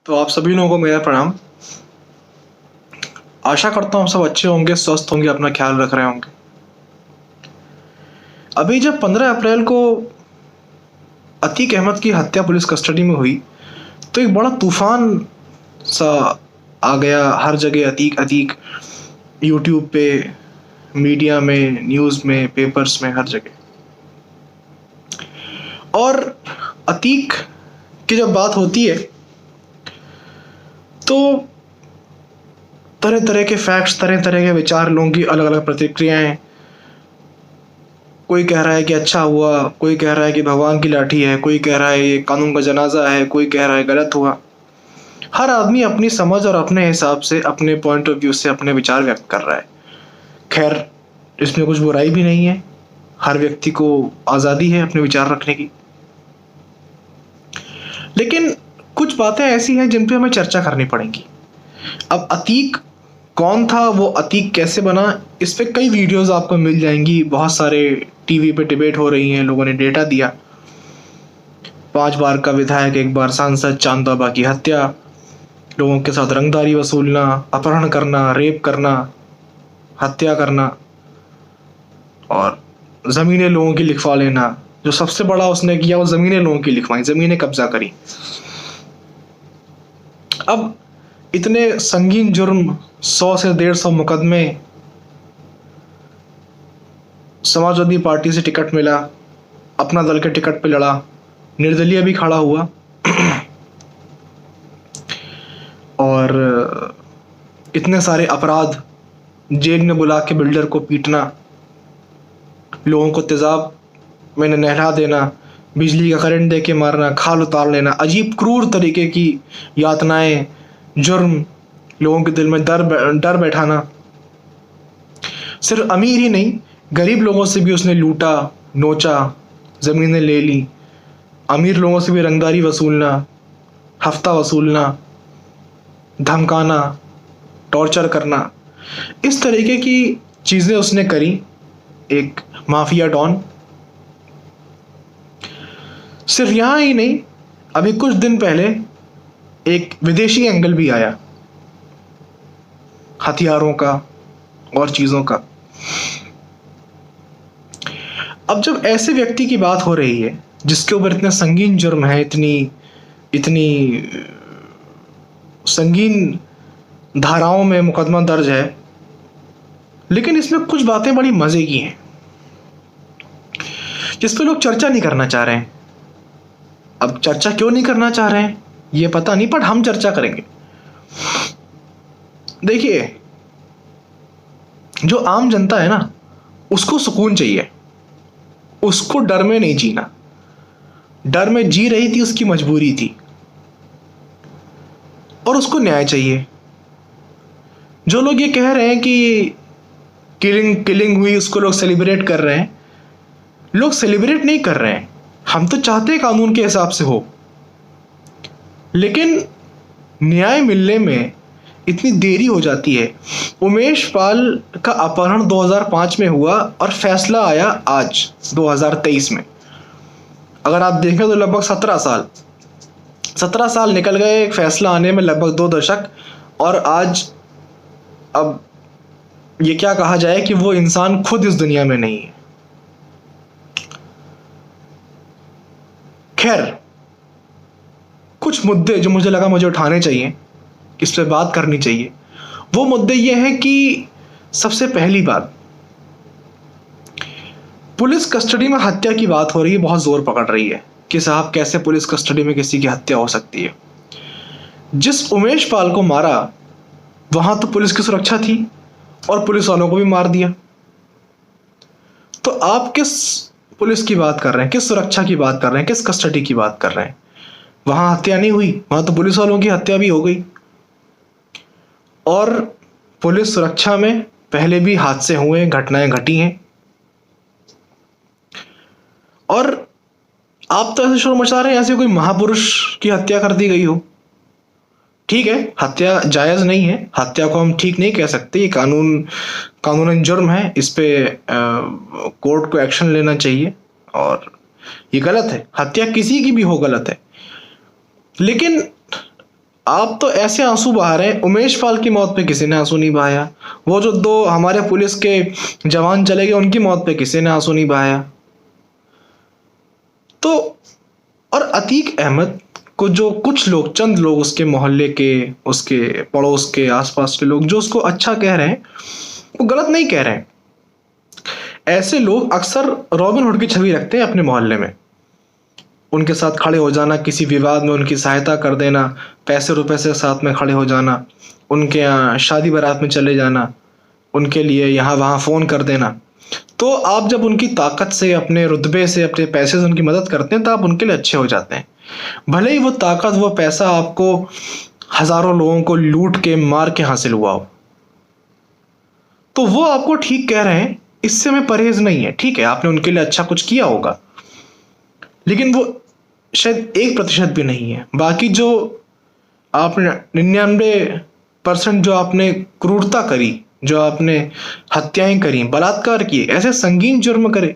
तो आप सभी लोगों को मेरा प्रणाम। आशा करता हूँ सब अच्छे होंगे, स्वस्थ होंगे, अपना ख्याल रख रहे होंगे। अभी जब 15 अप्रैल को अतीक अहमद की हत्या पुलिस कस्टडी में हुई तो एक बड़ा तूफान सा आ गया हर जगह। अतीक अतीक यूट्यूब पे, मीडिया में, न्यूज़ में, पेपर्स में, हर जगह। और अतीक की जब बात होती है तो तरह तरह के फैक्ट्स, तरह तरह के विचार, लोगों की अलग अलग प्रतिक्रियाएं। कोई कह रहा है कि अच्छा हुआ, कोई कह रहा है कि भगवान की लाठी है, कोई कह रहा है ये कानून का जनाजा है, कोई कह रहा है गलत हुआ। हर आदमी अपनी समझ और अपने हिसाब से, अपने पॉइंट ऑफ व्यू से अपने विचार व्यक्त कर रहा है। खैर, इसमें कुछ बुराई भी नहीं है, हर व्यक्ति को आज़ादी है अपने विचार रखने की। लेकिन कुछ बातें ऐसी हैं जिन पे हमें चर्चा करनी पड़ेंगी। अब अतीक कौन था, वो अतीक कैसे बना, इस पे कई वीडियोस आपको मिल जाएंगी। बहुत सारे टीवी पे डिबेट हो रही हैं, लोगों ने डेटा दिया। 5 बार का विधायक, 1 बार सांसद, चांद बाबा की हत्या, लोगों के साथ रंगदारी वसूलना, अपहरण करना, रेप करना, हत्या करना और ज़मीनें लोगों की लिखवा लेना। जो सबसे बड़ा उसने किया वो ज़मीनें लोगों की लिखवाई, ज़मीनें कब्जा करी। अब इतने संगीन जुर्म, 100 से 150 मुकदमे, समाजवादी पार्टी से टिकट मिला, अपना दल के टिकट पे लड़ा, निर्दलीय भी खड़ा हुआ और इतने सारे अपराध, जेल में बुला के बिल्डर को पीटना, लोगों को तेजाब में नहला देना, बिजली का करंट दे के मारना, खाल उतार लेना, अजीब क्रूर तरीके की यातनाएं, जुर्म, लोगों के दिल में डर बैठाना। सिर्फ अमीर ही नहीं, गरीब लोगों से भी उसने लूटा, नोचा, ज़मीनें ले ली। अमीर लोगों से भी रंगदारी वसूलना, हफ्ता वसूलना, धमकाना, टॉर्चर करना, इस तरीके की चीज़ें उसने करी। एक माफिया डॉन। सिर्फ यहाँ ही नहीं, अभी कुछ दिन पहले एक विदेशी एंगल भी आया हथियारों का और चीज़ों का। अब जब ऐसे व्यक्ति की बात हो रही है जिसके ऊपर इतने संगीन जुर्म है, इतनी इतनी संगीन धाराओं में मुकदमा दर्ज है, लेकिन इसमें कुछ बातें बड़ी मज़े की हैं जिस पे लोग चर्चा नहीं करना चाह रहे हैं। अब चर्चा क्यों नहीं करना चाह रहे हैं ये पता नहीं, पर हम चर्चा करेंगे। देखिए, जो आम जनता है ना, उसको सुकून चाहिए, उसको डर में नहीं जीना। डर में जी रही थी, उसकी मजबूरी थी, और उसको न्याय चाहिए। जो लोग ये कह रहे हैं कि किलिंग हुई, उसको लोग सेलिब्रेट कर रहे हैं, लोग सेलिब्रेट नहीं कर रहे हैं। हम तो चाहते हैं कानून के हिसाब से हो, लेकिन न्याय मिलने में इतनी देरी हो जाती है। उमेश पाल का अपहरण 2005 में हुआ और फैसला आया आज 2023 में। अगर आप देखें तो लगभग 17 साल निकल गए एक फैसला आने में, लगभग 2 दशक। और आज अब ये क्या कहा जाए कि वो इंसान खुद इस दुनिया में नहीं है। खैर, कुछ मुद्दे जो मुझे लगा मुझे उठाने चाहिए, इस पे बात करनी चाहिए। वो मुद्दे ये हैं कि सबसे पहली बात, पुलिस कस्टडी में हत्या की बात हो रही है, बहुत जोर पकड़ रही है कि साहब कैसे पुलिस कस्टडी में किसी की हत्या हो सकती है। जिस उमेश पाल को मारा वहां तो पुलिस की सुरक्षा थी और पुलिस वालों को भी मार दिया। तो आप किस पुलिस की बात कर रहे हैं, किस सुरक्षा की बात कर रहे हैं, किस कस्टडी की बात कर रहे हैं? वहां हत्या नहीं हुई, वहां तो पुलिस वालों की हत्या भी हो गई। और पुलिस सुरक्षा में पहले भी हादसे हुए, घटनाएं घटी हैं। और आप तो ऐसे शोर मचा रहे हैं ऐसे कोई महापुरुष की हत्या कर दी गई हो। ठीक है, हत्या जायज नहीं है, हत्या को हम ठीक नहीं कह सकते, ये कानूनन जुर्म है, इस पे कोर्ट को एक्शन लेना चाहिए और ये गलत है। हत्या किसी की भी हो गलत है, लेकिन आप तो ऐसे आंसू बहा रहे हैं, उमेश पाल की मौत पे किसी ने आंसू नहीं बहाया। वो जो 2 हमारे पुलिस के जवान चले गए उनकी मौत पे किसी ने आंसू नहीं बहाया। तो और अतीक अहमद को जो कुछ लोग, चंद लोग उसके मोहल्ले के, उसके पड़ोस के, आसपास के लोग जो उसको अच्छा कह रहे हैं, वो गलत नहीं कह रहे हैं। ऐसे लोग अक्सर रॉबिन हुड की छवि रखते हैं अपने मोहल्ले में। उनके साथ खड़े हो जाना, किसी विवाद में उनकी सहायता कर देना, पैसे रुपए से साथ में खड़े हो जाना, उनके यहाँ शादी बारात में चले जाना, उनके लिए यहाँ वहाँ फ़ोन कर देना। तो आप जब उनकी ताकत से, अपने रुतबे से, अपने पैसे से उनकी मदद करते हैं तो आप उनके लिए अच्छे हो जाते हैं। भले ही वो ताकत, वो पैसा आपको हज़ारों लोगों को लूट के, मार के हासिल हुआ हो। तो वो आपको ठीक कह रहे हैं, इससे में परहेज नहीं है। ठीक है, आपने उनके लिए अच्छा कुछ किया होगा, लेकिन वो शायद 1% भी नहीं है। बाकी जो आपने 99% जो आपने क्रूरता करी, जो आपने हत्याएं करी, बलात्कार किए, ऐसे संगीन जुर्म करे,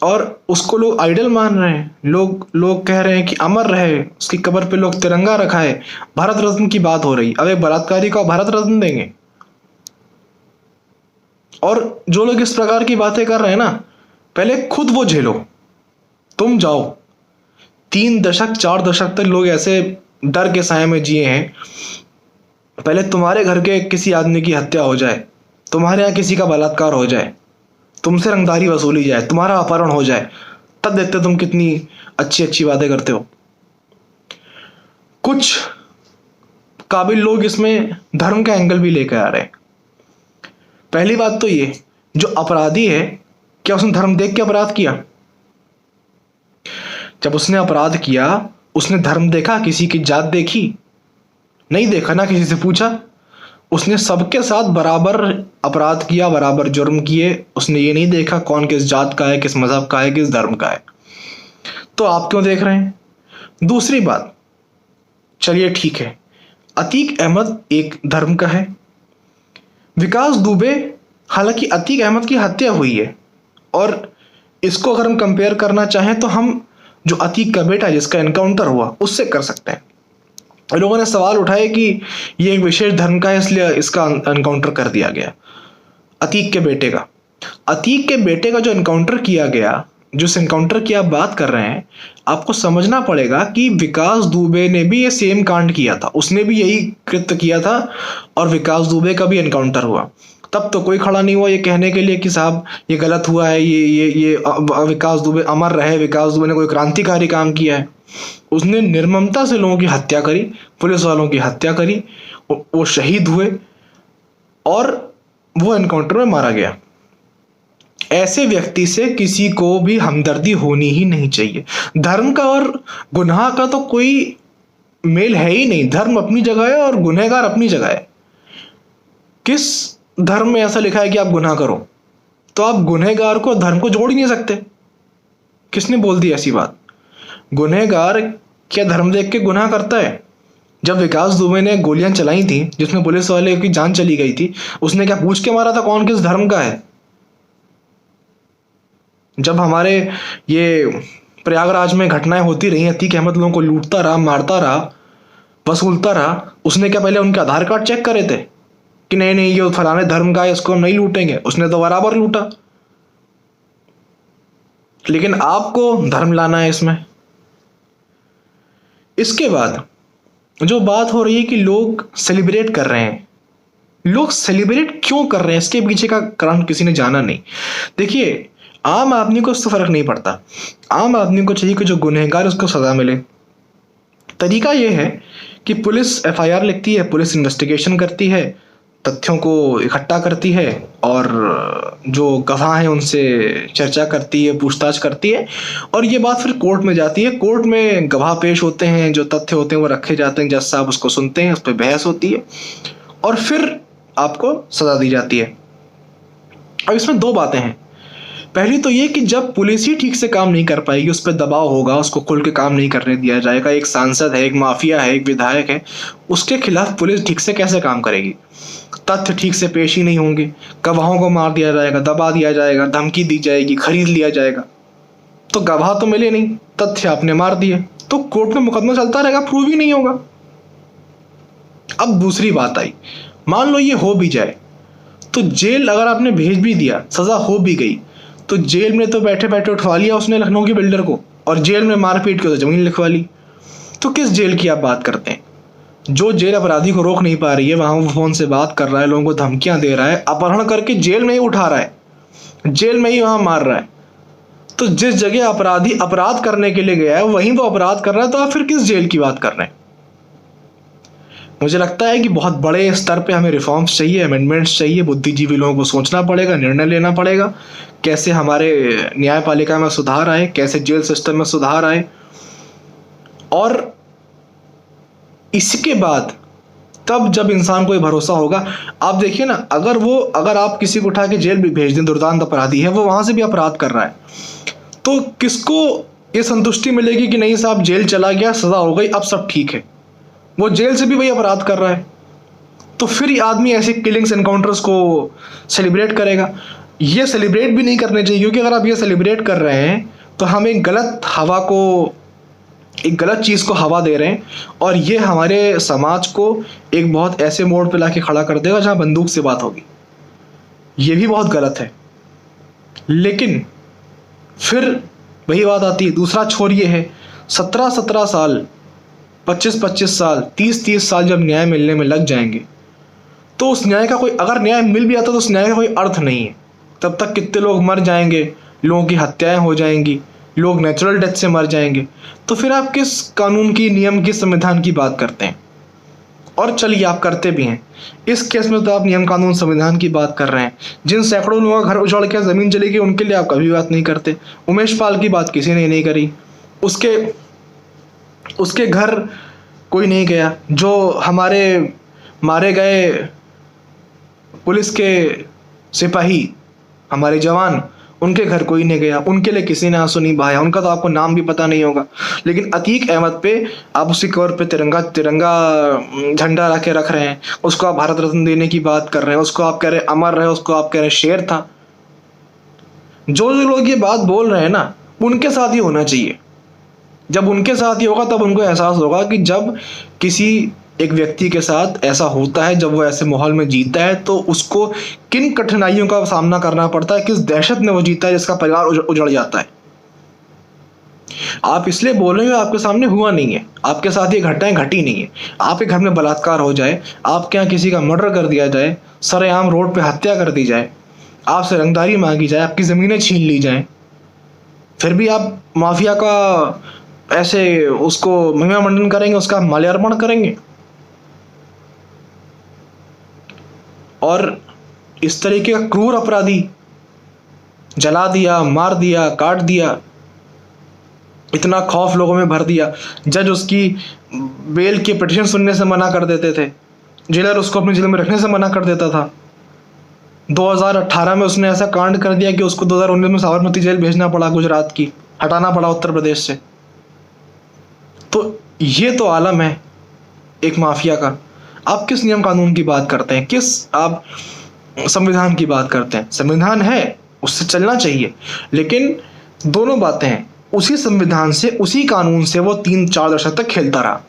और उसको लोग आइडल मान रहे हैं। लोग कह रहे हैं कि अमर रहे, उसकी कब्र पे लोग तिरंगा रखा है, भारत रत्न की बात हो रही। अब एक बलात्कारी को भारत रत्न देंगे? और जो लोग इस प्रकार की बातें कर रहे हैं ना, पहले खुद वो झेलो। तुम जाओ, 3 दशक 4 दशक तक लोग ऐसे डर के साए में जिए हैं। पहले तुम्हारे घर के किसी आदमी की हत्या हो जाए, तुम्हारे यहाँ किसी का बलात्कार हो जाए, तुमसे रंगदारी वसूली जाए, तुम्हारा अपहरण हो जाए, तब देखते तुम कितनी अच्छी अच्छी बातें करते हो। कुछ काबिल लोग इसमें धर्म का एंगल भी लेकर आ रहे हैं। पहली बात तो ये, जो अपराधी है, क्या उसने धर्म देख के अपराध किया? जब उसने अपराध किया, उसने धर्म देखा, किसी की जात देखी? नहीं देखा ना, किसी से पूछा? उसने सबके साथ बराबर अपराध किया, बराबर जुर्म किए। उसने ये नहीं देखा कौन किस जात का है, किस मजहब का है, किस धर्म का है। तो आप क्यों देख रहे हैं? दूसरी बात, चलिए ठीक है, अतीक अहमद एक धर्म का है, विकास दुबे, हालांकि अतीक अहमद की हत्या हुई है, और इसको अगर हम कंपेयर करना चाहें तो हम जो अतीक का बेटा जिसका एनकाउंटर हुआ उससे कर सकते हैं। लोगों ने सवाल उठाए कि ये एक विशेष धर्म का है इसलिए इसका एनकाउंटर कर दिया गया। अतीक के बेटे का जो एनकाउंटर किया गया, जिस एनकाउंटर की आप बात कर रहे हैं, आपको समझना पड़ेगा कि विकास दुबे ने भी ये सेम कांड किया था, उसने भी यही कृत्य किया था, और विकास दुबे का भी एनकाउंटर हुआ। तब तो कोई खड़ा नहीं हुआ ये कहने के लिए कि साहब ये गलत हुआ है, ये विकास दुबे अमर रहे, विकास दुबे ने कोई क्रांतिकारी काम किया है। उसने निर्ममता से लोगों की हत्या करी, पुलिस वालों की हत्या करी, वो शहीद हुए और वो एनकाउंटर में मारा गया। ऐसे व्यक्ति से किसी को भी हमदर्दी होनी ही नहीं चाहिए। धर्म का और गुनाह का तो कोई मेल है ही नहीं। धर्म अपनी जगह है और गुनहगार अपनी जगह है। किस धर्म में ऐसा लिखा है कि आप गुनाह करो? तो आप गुनहगार को धर्म को जोड़ ही नहीं सकते। किसने बोल दी ऐसी बात? गुनहगार क्या धर्म देख के गुनाह करता है? जब विकास दुबे ने गोलियां चलाई थी जिसमें पुलिस वाले की जान चली गई थी, उसने क्या पूछ के मारा था कौन किस धर्म का है? जब हमारे ये प्रयागराज में घटनाएं होती रही, अतीक अहमद लोगों को लूटता रहा, मारता रहा, वसूलता रहा, उसने क्या पहले उनके आधार कार्ड चेक करे थे कि नहीं नहीं ये फलाने धर्म का है, इसको हम नहीं लूटेंगे? उसने तो बराबर लूटा। लेकिन आपको धर्म लाना है इसमें। इसके बाद जो बात हो रही है कि लोग सेलिब्रेट कर रहे हैं, लोग सेलिब्रेट क्यों कर रहे हैं, इसके पीछे का कारण किसी ने जाना नहीं। देखिए, आम आदमी को इससे फर्क नहीं पड़ता। आम आदमी को चाहिए कि जो गुनहगार उसको सजा मिले। तरीका यह है कि पुलिस एफआईआर लिखती है, पुलिस इन्वेस्टिगेशन करती है, तथ्यों को इकट्ठा करती है और जो गवाह हैं उनसे चर्चा करती है, पूछताछ करती है, और ये बात फिर कोर्ट में जाती है। कोर्ट में गवाह पेश होते हैं, जो तथ्य होते हैं वो रखे जाते हैं, जज साहब उसको सुनते हैं, उस पर बहस होती है और फिर आपको सजा दी जाती है। अब इसमें 2 बातें हैं। पहली तो ये कि जब पुलिस ही ठीक से काम नहीं कर पाएगी, उस पर दबाव होगा, उसको खुल के काम नहीं करने दिया जाएगा, एक सांसद है, एक माफिया है, एक विधायक है, उसके खिलाफ पुलिस ठीक से कैसे काम करेगी? तथ्य ठीक से पेश ही नहीं होंगे, गवाहों को मार दिया जाएगा, दबा दिया जाएगा, धमकी दी जाएगी, खरीद लिया जाएगा, तो गवाह तो मिले नहीं, तथ्य आपने मार दिए, तो कोर्ट में मुकदमा चलता रहेगा, प्रूव ही नहीं होगा। अब दूसरी बात आई, मान लो ये हो भी जाए, तो जेल अगर आपने भेज भी दिया, सज़ा हो भी गई, तो जेल में तो बैठे बैठे उठवा लिया उसने लखनऊ के बिल्डर को, और जेल में मारपीट के तो ज़मीन लिखवा ली। तो किस जेल की आप बात करते हैं? जो जेल अपराधी को रोक नहीं पा रही है, वहाँ वो फ़ोन से बात कर रहा है, लोगों को धमकियाँ दे रहा है, अपहरण करके जेल में ही उठा रहा है, जेल में ही वहाँ मार रहा है। तो जिस जगह अपराधी अपराध करने के लिए गया है वहीं वो अपराध कर रहा है, तो आप फिर किस जेल की बात कर रहे हैं? मुझे लगता है कि बहुत बड़े स्तर पे हमें रिफॉर्म्स चाहिए, अमेंडमेंट्स चाहिए, बुद्धिजीवी लोगों को सोचना पड़ेगा, निर्णय लेना पड़ेगा, कैसे हमारे न्यायपालिका में सुधार आए, कैसे जेल सिस्टम में सुधार आए। और इसके बाद तब जब इंसान को ये भरोसा होगा, आप देखिए ना, अगर आप किसी को उठा के जेल भी भेज दें, दुर्दांत अपराधी है, वो वहाँ से भी अपराध कर रहा है, तो किसको ये संतुष्टि मिलेगी कि नहीं साहब जेल चला गया, सज़ा हो गई, अब सब ठीक है? वो जेल से भी वही अपराध कर रहा है। तो फिर ये आदमी ऐसे किलिंग्स एनकाउंटर्स को सेलिब्रेट करेगा। ये सेलिब्रेट भी नहीं करने चाहिए, क्योंकि अगर आप ये सेलिब्रेट कर रहे हैं तो हम एक गलत चीज़ को हवा दे रहे हैं, और ये हमारे समाज को एक बहुत ऐसे मोड़ पे लाके खड़ा कर देगा जहाँ बंदूक से बात होगी। ये भी बहुत गलत है। लेकिन फिर वही बात आती है, दूसरा छोर ये है, 17 साल, 25 साल, 30 साल जब न्याय मिलने में लग जाएंगे, तो उस न्याय का अगर न्याय मिल भी आता तो उस न्याय का कोई अर्थ नहीं है। तब तक कितने लोग मर जाएंगे, लोगों की हत्याएं हो जाएंगी, लोग नेचुरल डेथ से मर जाएंगे। तो फिर आप किस कानून की, नियम की, संविधान की बात करते हैं? और चलिए आप करते भी हैं, इस केस में तो आप नियम कानून संविधान की बात कर रहे हैं। जिन सैकड़ों लोगों का घर उजड़ के ज़मीन चली गई, उनके लिए आप कभी बात नहीं करते। उमेश पाल की बात किसी ने नहीं करी, उसके घर कोई नहीं गया। जो हमारे मारे गए पुलिस के सिपाही, हमारे जवान, उनके घर कोई नहीं गया, उनके लिए किसी ने आंसू नहीं बहाया। उनका तो आपको नाम भी पता नहीं होगा, लेकिन अतीक अहमद पे आप उसकी कवर पे तिरंगा झंडा रख रहे हैं, उसको आप भारत रत्न देने की बात कर रहे हैं, उसको आप कह रहे हैं अमर रहे, उसको आप कह रहे हैं शेर था। जो लोग ये बात बोल रहे हैं ना, उनके साथ ही होना चाहिए। जब उनके साथ ही होगा तब उनको एहसास होगा कि जब किसी एक व्यक्ति के साथ ऐसा होता है, जब वो ऐसे माहौल में जीता है, तो उसको किन कठिनाइयों का सामना करना पड़ता है, किस दहशत में वो जीता है जिसका परिवार उजड़ जाता है। आप इसलिए बोल रहे हो आपके सामने हुआ नहीं है, आपके साथ ये घटनाएं घटी नहीं है। आपके घर में बलात्कार हो जाए, आपके यहाँ किसी का मर्डर कर दिया जाए, सरेआम रोड पे हत्या कर दी जाए, आपसे रंगदारी मांगी जाए, आपकी ज़मीनें छीन ली जाएं, फिर भी आप माफिया का ऐसे उसको महिमा मंडन करेंगे, उसका माल्यार्पण करेंगे। और इस तरीके का क्रूर अपराधी, जला दिया, मार दिया, काट दिया, इतना खौफ लोगों में भर दिया, जज उसकी बेल की पिटीशन सुनने से मना कर देते थे, जेलर उसको अपनी जेल में रखने से मना कर देता था। 2018 में उसने ऐसा कांड कर दिया कि उसको 2019 में साबरमती जेल भेजना पड़ा, गुजरात की, हटाना पड़ा उत्तर प्रदेश से। तो ये तो आलम है एक माफिया का। आप किस नियम कानून की बात करते हैं, किस आप संविधान की बात करते हैं? संविधान है, उससे चलना चाहिए, लेकिन दोनों बातें हैं, उसी संविधान से, उसी कानून से वो 3-4 दशक तक खेलता रहा,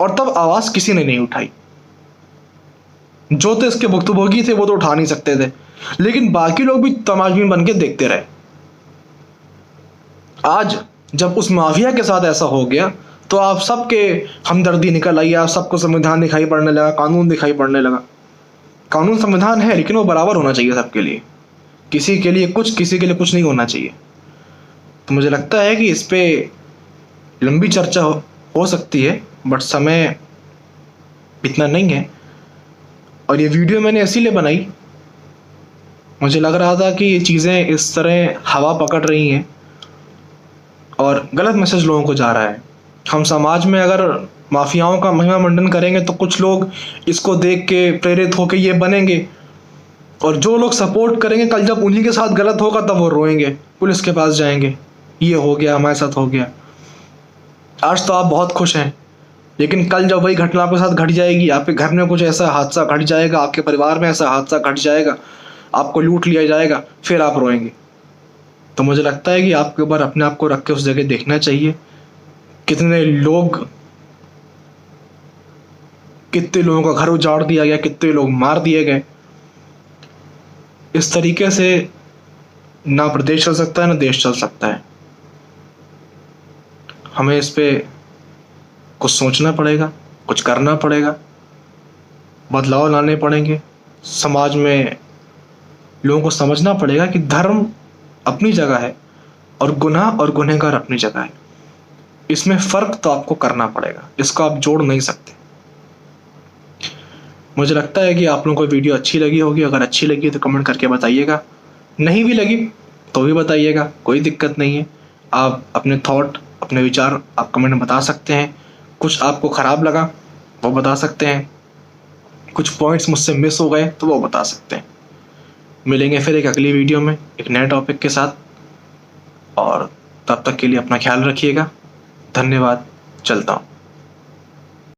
और तब आवाज किसी ने नहीं उठाई। जो तो इसके भुक्तभोगी थे वो तो उठा नहीं सकते थे, लेकिन बाकी लोग भी तमाशबीन बन के देखते रहे। आज जब उस माफिया के साथ ऐसा हो गया, तो आप सबके हमदर्दी निकल आई, आप सबको संविधान दिखाई पड़ने लगा, कानून दिखाई पड़ने लगा। कानून संविधान है, लेकिन वो बराबर होना चाहिए सबके लिए, किसी के लिए कुछ, किसी के लिए कुछ नहीं होना चाहिए। तो मुझे लगता है कि इस पे लंबी चर्चा हो सकती है, बट समय इतना नहीं है। और ये वीडियो मैंने इसीलिए बनाई, मुझे लग रहा था कि ये चीज़ें इस तरह हवा पकड़ रही हैं और गलत मैसेज लोगों को जा रहा है। हम समाज में अगर माफियाओं का महिमा मंडन करेंगे तो कुछ लोग इसको देख के प्रेरित होकर ये बनेंगे, और जो लोग सपोर्ट करेंगे, कल जब उन्हीं के साथ गलत होगा तब वो रोएंगे, पुलिस के पास जाएंगे, ये हो गया, हमारे साथ हो गया। आज तो आप बहुत खुश हैं, लेकिन कल जब वही घटना आपके साथ घट जाएगी, आपके घर में कुछ ऐसा हादसा घट जाएगा, आपके परिवार में ऐसा हादसा घट जाएगा, आपको लूट लिया जाएगा, फिर आप रोएंगे। तो मुझे लगता है कि आपके ऊपर अपने आप को रख के उस जगह देखना चाहिए, कितने कितने लोगों का घर उजाड़ दिया गया, कितने लोग मार दिए गए। इस तरीके से ना प्रदेश चल सकता है ना देश चल सकता है। हमें इस पे कुछ सोचना पड़ेगा, कुछ करना पड़ेगा, बदलाव लाने पड़ेंगे। समाज में लोगों को समझना पड़ेगा कि धर्म अपनी जगह है और गुनाह और गुनहगार अपनी जगह है। इसमें फर्क तो आपको करना पड़ेगा, इसको आप जोड़ नहीं सकते। मुझे लगता है कि आप लोगों को वीडियो अच्छी लगी होगी। अगर अच्छी लगी तो कमेंट करके बताइएगा, नहीं भी लगी तो भी बताइएगा, कोई दिक्कत नहीं है। आप अपने थॉट, अपने विचार आप कमेंट में बता सकते हैं। कुछ आपको ख़राब लगा वो बता सकते हैं, कुछ पॉइंट्स मुझसे मिस हो गए तो वो बता सकते हैं। मिलेंगे फिर एक अगली वीडियो में एक नए टॉपिक के साथ, और तब तक के लिए अपना ख्याल रखिएगा। धन्यवाद, चलता हूँ।